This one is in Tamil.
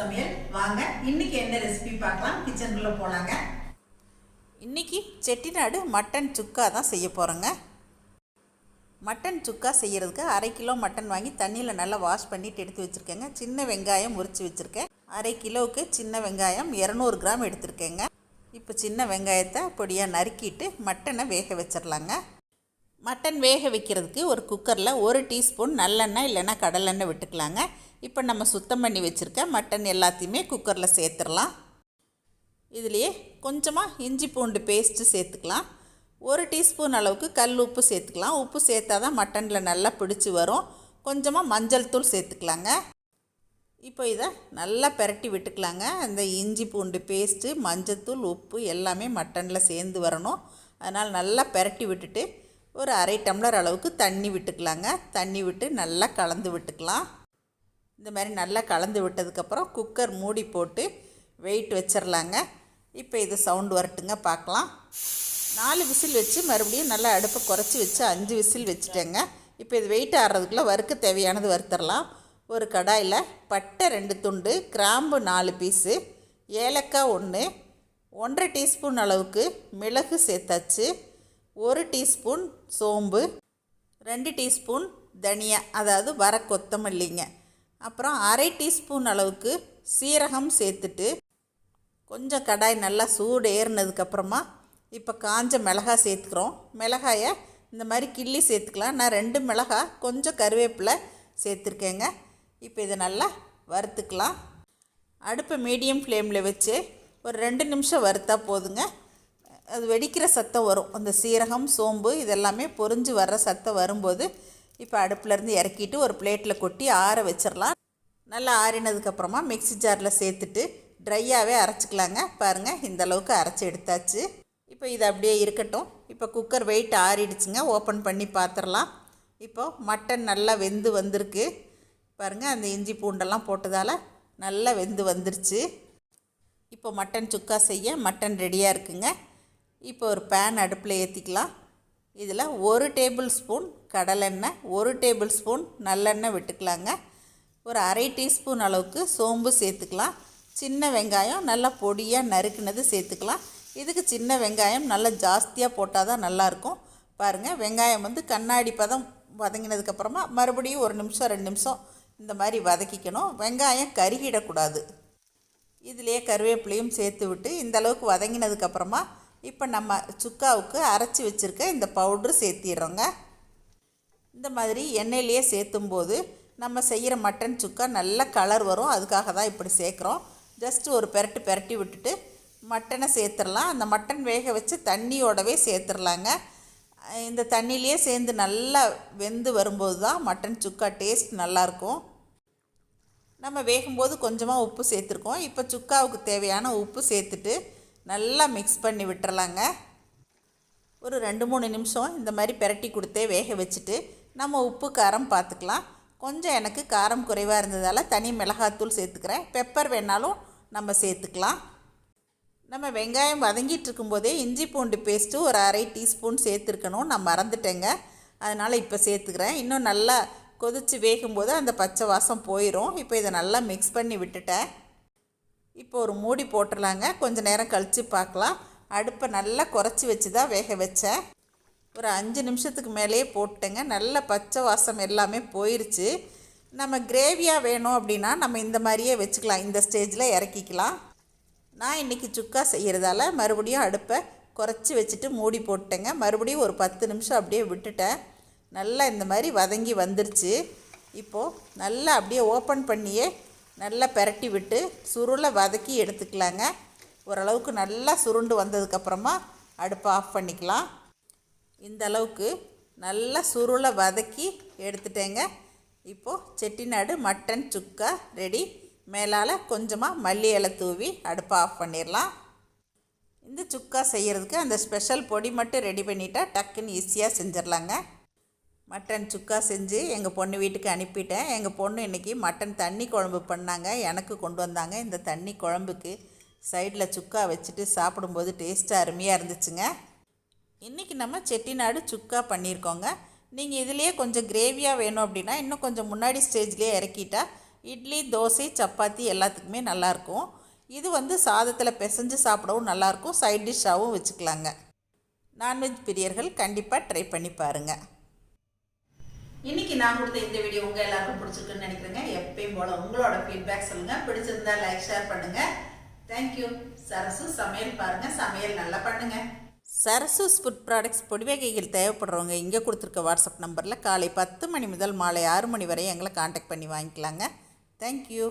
சமையல். வாங்க இன்னைக்கு என்ன ரெசிபி பார்க்கலாம். கிச்சனுக்குள்ள போலாங்க. இன்னைக்கு செட்டிநாடு மட்டன் சுக்கா தான் செய்ய போகிறேங்க. மட்டன் சுக்கா செய்கிறதுக்கு 1/2 கிலோ மட்டன் வாங்கி தண்ணியில் நல்லா வாஷ் பண்ணிட்டு எடுத்து வச்சுருக்கேங்க. சின்ன வெங்காயம் உரித்து வச்சுருக்கேன். 1/2 கிலோவுக்கு சின்ன வெங்காயம் 200 கிராம் எடுத்துருக்கேங்க. இப்போ சின்ன வெங்காயத்தை பொடியாக நறுக்கிட்டு மட்டனை வேக வச்சிடலாங்க. மட்டன் வேக வைக்கிறதுக்கு ஒரு குக்கரில் 1 டீஸ்பூன் நல்லெண்ணெய் இல்லைன்னா கடலெண்ணெய் விட்டுக்கலாங்க. இப்போ நம்ம சுத்தம் பண்ணி வச்சுருக்க மட்டன் எல்லாத்தையுமே குக்கரில் சேர்த்துடலாம். இதுலேயே கொஞ்சமாக இஞ்சி பூண்டு பேஸ்ட்டு சேர்த்துக்கலாம். 1 டீஸ்பூன் அளவுக்கு கல் உப்பு சேர்த்துக்கலாம். உப்பு சேர்த்தா தான் மட்டனில் நல்லா பிடிச்சி வரும். கொஞ்சமாக மஞ்சள் தூள் சேர்த்துக்கலாங்க. இப்போ இதை நல்லா பெரட்டி விட்டுக்கலாங்க. அந்த இஞ்சி பூண்டு பேஸ்ட்டு, மஞ்சத்தூள், உப்பு எல்லாமே மட்டனில் சேர்ந்து வரணும். அதனால் நல்லா பெரட்டி விட்டுட்டு ஒரு 1/2 டம்ளர் அளவுக்கு தண்ணி விட்டுக்கலாங்க. தண்ணி விட்டு நல்லா கலந்து விட்டுக்கலாம். இந்த மாதிரி நல்லா கலந்து விட்டதுக்கப்புறம் குக்கர் மூடி போட்டு வெயிட் வச்சிடலாங்க. இப்போ இது சவுண்டு வரட்டுங்க, பார்க்கலாம். 4 விசில் வச்சு மறுபடியும் நல்லா அடுப்பை குறைச்சி வச்சு 5 விசில் வச்சுட்டேங்க. இப்போ இது வெயிட் ஆடுறதுக்குள்ளே வறுக்க தேவையானது வறுத்துடலாம். ஒரு கடாயில் பட்டை 2 துண்டு, கிராம்பு 4 பீஸு, ஏலக்காய் 1, 1/2 டீஸ்பூன் அளவுக்கு மிளகு சேர்த்தாச்சு, 1 டீஸ்பூன் சோம்பு, 2 டீஸ்பூன் தனியா அதாவது வர கொத்தமல்லிங்க, அப்புறம் 1/2 டீஸ்பூன் அளவுக்கு சீரகம் சேர்த்துட்டு கொஞ்சம் கடாய் நல்லா சூடு ஏறினதுக்கப்புறமா இப்போ காஞ்ச மிளகாய் சேர்த்துக்கிறோம். மிளகாயை இந்த மாதிரி கிள்ளி சேர்த்துக்கலாம். நான் 2 மிளகாய் கொஞ்சம் கருவேப்பிலை சேர்த்துருக்கேங்க. இப்போ இதை நல்லா வறுத்துக்கலாம். அடுப்பை மீடியம் ஃப்ளேமில் வச்சு ஒரு 2 நிமிஷம் வறுத்தா போதுங்க. அது வெடிக்கிற சத்தம் வரும். அந்த சீரகம், சோம்பு இதெல்லாமே பொரிஞ்சு வர்ற சத்தம் வரும்போது இப்போ அடுப்புலேருந்து இறக்கிட்டு ஒரு பிளேட்டில் கொட்டி ஆற வச்சிடலாம். நல்லா ஆறினதுக்கப்புறமா மிக்ஸி ஜாரில் சேர்த்துட்டு ட்ரையாகவே அரைச்சிக்கலாங்க. பாருங்கள், இந்த அளவுக்கு அரைச்சி எடுத்தாச்சு. இப்போ இது அப்படியே இருக்கட்டும். இப்போ குக்கர் வெயிட் ஆறிடுச்சுங்க. ஓப்பன் பண்ணி பார்த்துடலாம். இப்போது மட்டன் நல்லா வெந்து வந்திருக்கு. பாருங்கள், அந்த இஞ்சி பூண்டெல்லாம் போட்டதால் நல்லா வெந்து வந்துருச்சு. இப்போ மட்டன் சுக்கா செய்ய மட்டன் ரெடியாக இருக்குங்க. இப்போ ஒரு பேன் அடுப்பில் ஏற்றிக்கலாம். இதில் 1 டேபிள் ஸ்பூன் கடலெண்ணெய், 1 டேபிள் ஸ்பூன் நல்லெண்ணெய் விட்டுக்கலாங்க. ஒரு 1/2 டீஸ்பூன் அளவுக்கு சோம்பு சேர்த்துக்கலாம். சின்ன வெங்காயம் நல்லா பொடியாக நறுக்குனது சேர்த்துக்கலாம். இதுக்கு சின்ன வெங்காயம் நல்லா ஜாஸ்தியாக போட்டால் தான் நல்லாயிருக்கும். பாருங்கள், வெங்காயம் வந்து கண்ணாடி பதம் வதங்கினதுக்கப்புறமா மறுபடியும் 1 நிமிஷம் 2 நிமிஷம் இந்த மாதிரி வதக்கிக்கணும். வெங்காயம் கருகிடக்கூடாது. இதிலே கருவேப்பிலையும் சேர்த்து விட்டு இந்த அளவுக்கு வதங்கினதுக்கப்புறமா இப்போ நம்ம சுக்காவுக்கு அரைச்சி வச்சுருக்க இந்த பவுட்ரு சேர்த்திடுறோங்க. இந்த மாதிரி எண்ணெயிலேயே சேர்த்தும்போது நம்ம செய்கிற மட்டன் சுக்கா நல்ல கலர் வரும். அதுக்காக தான் இப்படி சேர்க்குறோம். ஜஸ்ட்டு ஒரு பெரட்டி விட்டுட்டு மட்டனை சேர்த்துடலாம். அந்த மட்டன் வேக வச்சு தண்ணியோடவே சேர்த்துடலாங்க. இந்த தண்ணியிலே சேர்ந்து நல்லா வெந்து வரும்போது தான் மட்டன் சுக்கா டேஸ்ட் நல்லாயிருக்கும். நம்ம வேகும்போது கொஞ்சமாக உப்பு சேர்த்துருக்கோம். இப்போ சுக்காவுக்கு தேவையான உப்பு சேர்த்துட்டு நல்லா மிக்ஸ் பண்ணி விட்டுறலாங்க. ஒரு 2-3 நிமிஷம் இந்த மாதிரி பெரட்டி கொடுத்தே வேக வச்சுட்டு நம்ம உப்பு காரம் பார்த்துக்கலாம். கொஞ்சம் எனக்கு காரம் குறைவாக இருந்ததால் தனி மிளகாத்தூள் சேர்த்துக்கிறேன். பெப்பர் வேணாலும் நம்ம சேர்த்துக்கலாம். நம்ம வெங்காயம் வதங்கிட்டு இருக்கும்போதே இஞ்சி பூண்டு பேஸ்ட்டு ஒரு 1/2 டீஸ்பூன் சேர்த்துருக்கணும். நான் மறந்துட்டேங்க. அதனால் இப்போ சேர்த்துக்கிறேன். இன்னும் நல்லா கொதித்து வேகும்போது அந்த பச்சை வாசம் போயிடும். இப்போ இதை நல்லா மிக்ஸ் பண்ணி விட்டுட்டேன். இப்போ ஒரு மூடி போட்டுடலாங்க. கொஞ்சம் நேரம் கழித்து பார்க்கலாம். அடுப்பை நல்லா குறைச்சி வச்சு தான் வேக வச்சேன். ஒரு 5 நிமிஷத்துக்கு மேலேயே போட்டுட்டேங்க. நல்ல பச்சை வாசம் எல்லாமே போயிடுச்சு. நம்ம கிரேவியாக வேணும் அப்படின்னா நம்ம இந்த மாதிரியே வச்சுக்கலாம். இந்த ஸ்டேஜில் இறக்கிக்கலாம். நான் இன்றைக்கி சுக்கா செய்கிறதால மறுபடியும் அடுப்பை குறைச்சி வச்சுட்டு மூடி போட்டுட்டேங்க. மறுபடியும் ஒரு 10 நிமிஷம் அப்படியே விட்டுட்டேன். நல்லா இந்த மாதிரி வதங்கி வந்துருச்சு. இப்போது நல்லா அப்படியே ஓப்பன் பண்ணியே நல்லா பெரட்டி விட்டு சுருளை வதக்கி எடுத்துக்கலாங்க. ஓரளவுக்கு நல்லா சுருண்டு வந்ததுக்கப்புறமா அடுப்பை ஆஃப் பண்ணிக்கலாம். இந்த அளவுக்கு நல்லா சுருளை வதக்கி எடுத்துட்டேங்க. இப்போது செட்டிநாடு மட்டன் சுக்கா ரெடி. மேலால் கொஞ்சமாக மல்லி இலை தூவி அடுப்பை ஆஃப் பண்ணிடலாம். இந்த சுக்கா செய்கிறதுக்கு அந்த ஸ்பெஷல் பொடி மட்டும் ரெடி பண்ணிட்டா டக்குன்னு ஈஸியாக செஞ்சிடலாங்க. மட்டன் சுக்கா செஞ்சு எங்கள் பொண்ணு வீட்டுக்கு அனுப்பிட்டேன். எங்கள் பொண்ணு இன்றைக்கி மட்டன் தண்ணி குழம்பு பண்ணாங்க. எனக்கு கொண்டு வந்தாங்க. இந்த தண்ணி குழம்புக்கு சைடில் சுக்கா வச்சுட்டு சாப்பிடும்போது டேஸ்ட்டு அருமையாக இருந்துச்சுங்க. இன்றைக்கி நம்ம செட்டிநாடு சுக்கா பண்ணியிருக்கோங்க. நீங்கள் இதிலேயே கொஞ்சம் கிரேவியாக வேணும் அப்படின்னா இன்னும் கொஞ்சம் முன்னாடி ஸ்டேஜ்லேயே இறக்கிட்டா இட்லி, தோசை, சப்பாத்தி எல்லாத்துக்குமே நல்லாயிருக்கும். இது வந்து சாதத்தில் பிசைஞ்சு சாப்பிடவும் நல்லாயிருக்கும். சைட் டிஷ்ஷாகவும் வச்சுக்கலாங்க. நான்வெஜ் பிரியர்கள் கண்டிப்பாக ட்ரை பண்ணி பாருங்கள். இன்னைக்கு நான் கொடுத்த இந்த வீடியோ உங்கள் எல்லாருக்கும் பிடிச்சிருக்குன்னு நினைக்கிறேங்க. எப்பயும் போல் உங்களோட ஃபீட்பேக் சொல்லுங்கள். பிடிச்சிருந்தா லைக், ஷேர் பண்ணுங்கள். தேங்க்யூ. சரசு சமையல் பாருங்கள், சமையல் நல்லா பண்ணுங்கள். சரசூஸ் ஃபுட் ப்ராடக்ட்ஸ் பொடி வகைகள் தேவைப்படுறவங்க இங்கே கொடுத்துருக்க வாட்ஸ்அப் நம்பரில் காலை 10 மணி முதல் மாலை 6 மணி வரை எங்களை காண்டாக்ட் பண்ணி வாங்கிக்கலாங்க. தேங்க்யூ.